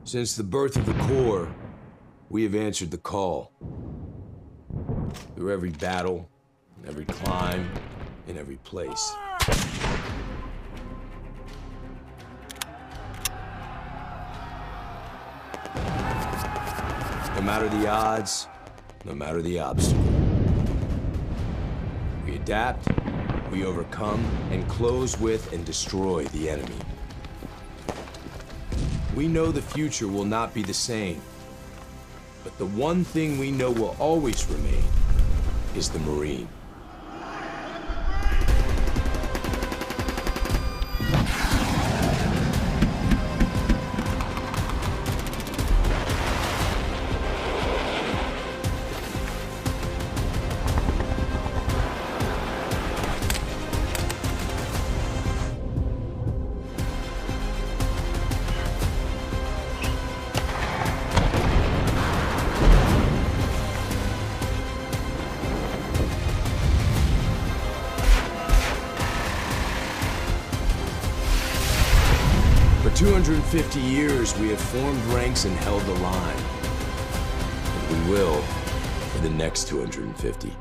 Since the birth of the Corps, we have answered the call. Through every battle, every climb, in every place. No matter the odds, no matter the obstacle. We adapt, we overcome, and close with and destroy the enemy. We know the future will not be the same, but the one thing we know will always remain is the Marine. For 250 years, we have formed ranks and held the line. And we will for the next 250.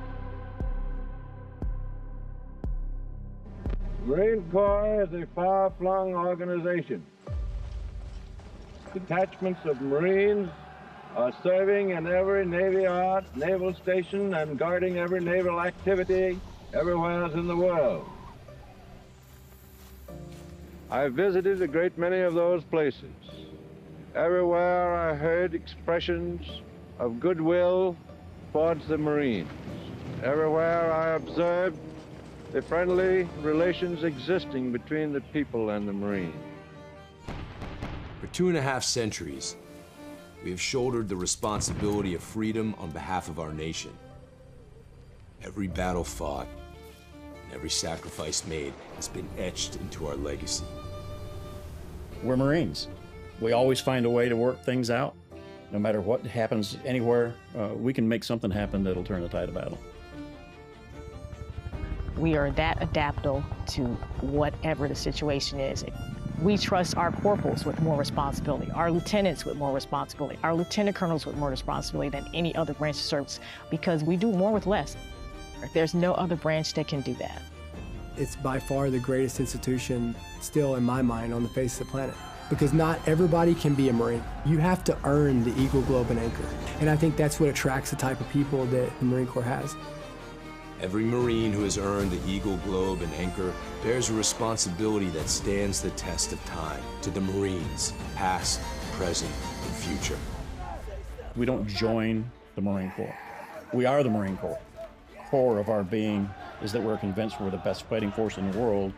Marine Corps is a far-flung organization. Detachments of Marines are serving in every Navy yard, naval station, and guarding every naval activity everywhere in the world. I visited a great many of those places. Everywhere I heard expressions of goodwill towards the Marines. Everywhere I observed the friendly relations existing between the people and the Marines. For 2.5 centuries, we have shouldered the responsibility of freedom on behalf of our nation. Every battle fought, and every sacrifice made has been etched into our legacy. We're Marines. We always find a way to work things out. No matter what happens anywhere, we can make something happen that'll turn the tide of battle. We are that adaptable to whatever the situation is. We trust our corporals with more responsibility, our lieutenants with more responsibility, our lieutenant colonels with more responsibility than any other branch of service, because we do more with less. There's no other branch that can do that. It's by far the greatest institution still in my mind on the face of the planet, because not everybody can be a Marine. You have to earn the Eagle, Globe, and Anchor. And I think that's what attracts the type of people that the Marine Corps has. Every Marine who has earned the Eagle, Globe, and Anchor bears a responsibility that stands the test of time to the Marines, past, present, and future. We don't join the Marine Corps. We are the Marine Corps. Core of our being is that we're convinced we're the best fighting force in the world,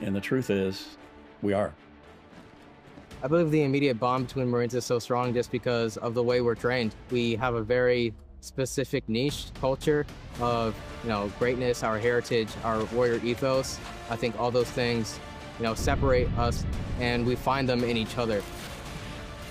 and the truth is, we are. I believe the immediate bond between Marines is so strong just because of the way we're trained. We have a very specific niche culture of, greatness, our heritage, our warrior ethos. I think all those things, separate us, and we find them in each other.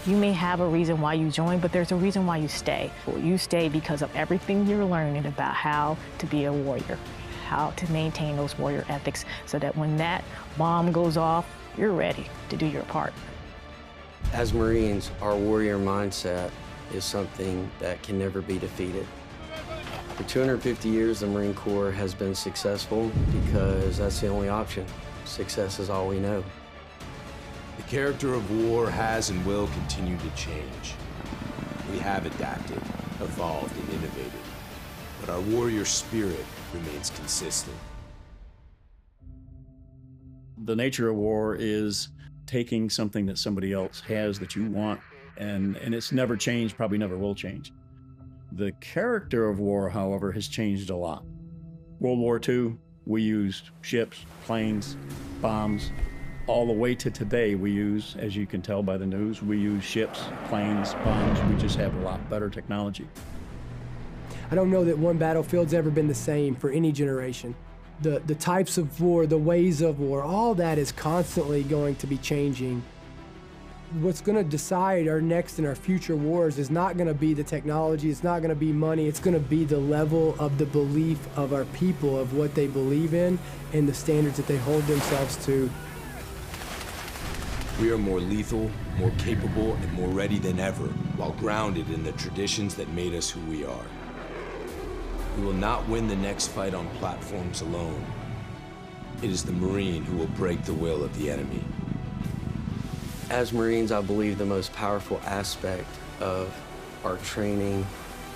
You may have a reason why you join, but there's a reason why you stay. You stay because of everything you're learning about how to be a warrior, how to maintain those warrior ethics, so that when that bomb goes off, you're ready to do your part. As Marines, our warrior mindset is something that can never be defeated. For 250 years, the Marine Corps has been successful because that's the only option. Success is all we know. The character of war has and will continue to change. We have adapted, evolved, and innovated, but our warrior spirit remains consistent. The nature of war is taking something that somebody else has that you want, and it's never changed, probably never will change. The character of war, however, has changed a lot. World War II, we used ships, planes, bombs. All the way to today, we use, as you can tell by the news, we use ships, planes, bombs. We just have a lot better technology. I don't know that one battlefield's ever been the same for any generation. The types of war, the ways of war, all that is constantly going to be changing. What's going to decide our next and our future wars is not going to be the technology, it's not going to be money, it's going to be the level of the belief of our people, of what they believe in, and the standards that they hold themselves to. We are more lethal, more capable, and more ready than ever, while grounded in the traditions that made us who we are. We will not win the next fight on platforms alone. It is the Marine who will break the will of the enemy. As Marines, I believe the most powerful aspect of our training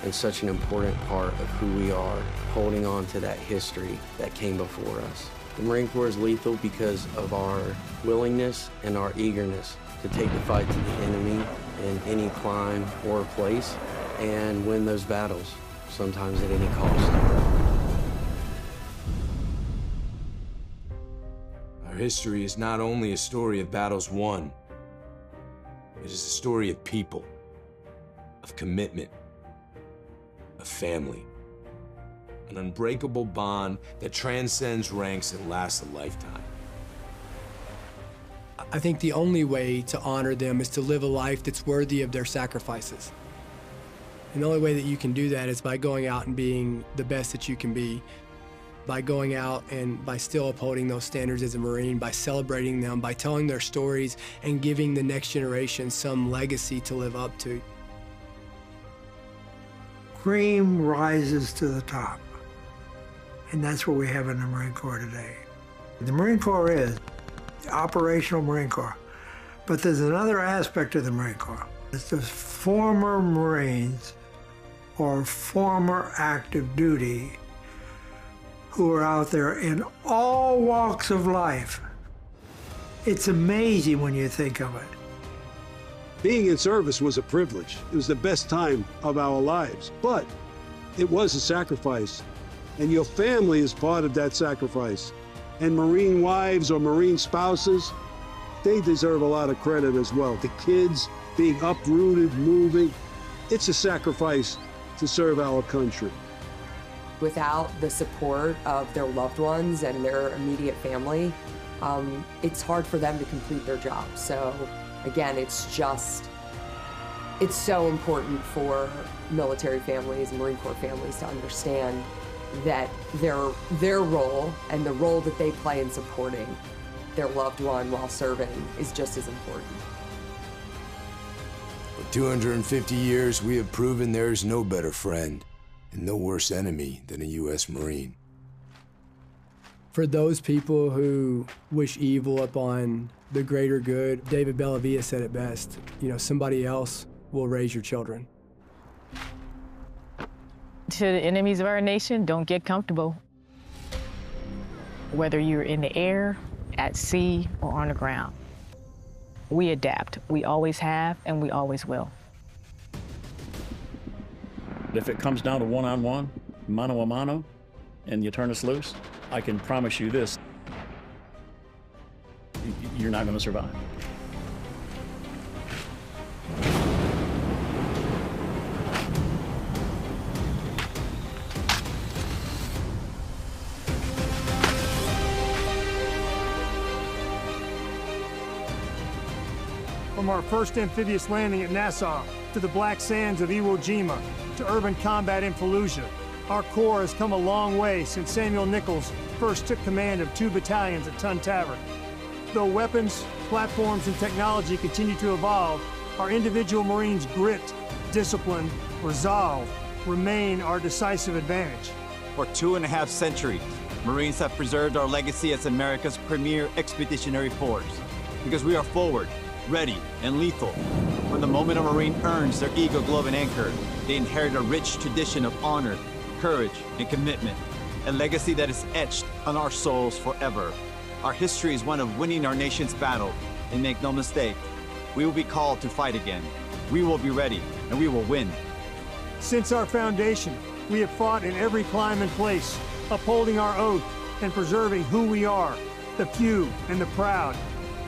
and such an important part of who we are, holding on to that history that came before us. The Marine Corps is lethal because of our willingness and our eagerness to take the fight to the enemy in any climb or place and win those battles, sometimes at any cost. Our history is not only a story of battles won, it is a story of people, of commitment, of family. An unbreakable bond that transcends ranks and lasts a lifetime. I think the only way to honor them is to live a life that's worthy of their sacrifices. And the only way that you can do that is by going out and being the best that you can be, by going out and by still upholding those standards as a Marine, by celebrating them, by telling their stories and giving the next generation some legacy to live up to. Cream rises to the top. And that's what we have in the Marine Corps today. The Marine Corps is the operational Marine Corps. But there's another aspect of the Marine Corps. It's the former Marines or former active duty who are out there in all walks of life. It's amazing when you think of it. Being in service was a privilege. It was the best time of our lives, but it was a sacrifice. And your family is part of that sacrifice. And Marine wives or Marine spouses, they deserve a lot of credit as well. The kids being uprooted, moving, it's a sacrifice to serve our country. Without the support of their loved ones and their immediate family, it's hard for them to complete their job. So again, it's so important for military families and Marine Corps families to understand that their role and the role that they play in supporting their loved one while serving is just as important. For 250 years, we have proven there is no better friend and no worse enemy than a U.S. Marine. For those people who wish evil upon the greater good, David Bellavia said it best, somebody else will raise your children. To the enemies of our nation, don't get comfortable. Whether you're in the air, at sea, or on the ground. We adapt. We always have, and we always will. If it comes down to one-on-one, mano a mano, and you turn us loose, I can promise you this, you're not going to survive. From our first amphibious landing at Nassau, to the black sands of Iwo Jima, to urban combat in Fallujah, our Corps has come a long way since Samuel Nichols first took command of 2 battalions at Tun Tavern. Though weapons, platforms, and technology continue to evolve, our individual Marines' grit, discipline, resolve remain our decisive advantage. For 2.5 centuries, Marines have preserved our legacy as America's premier expeditionary force, because we are forward, ready, and lethal. When the moment a Marine earns their Eagle Globe and Anchor, they inherit a rich tradition of honor, courage, and commitment, a legacy that is etched on our souls forever. Our history is one of winning our nation's battle, and make no mistake, we will be called to fight again. We will be ready, and we will win. Since our foundation, we have fought in every climb and place, upholding our oath and preserving who we are, the few and the proud.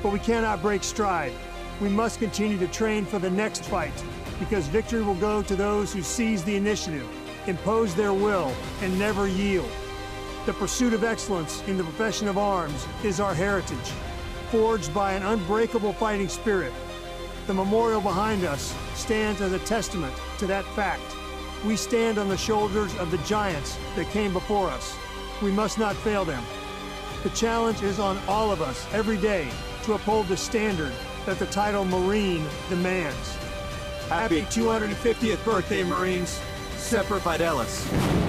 But we cannot break stride. We must continue to train for the next fight, because victory will go to those who seize the initiative, impose their will, and never yield. The pursuit of excellence in the profession of arms is our heritage, forged by an unbreakable fighting spirit. The memorial behind us stands as a testament to that fact. We stand on the shoulders of the giants that came before us. We must not fail them. The challenge is on all of us every day to uphold the standard that the title Marine demands. Happy 250th birthday, Marines. Semper Fidelis.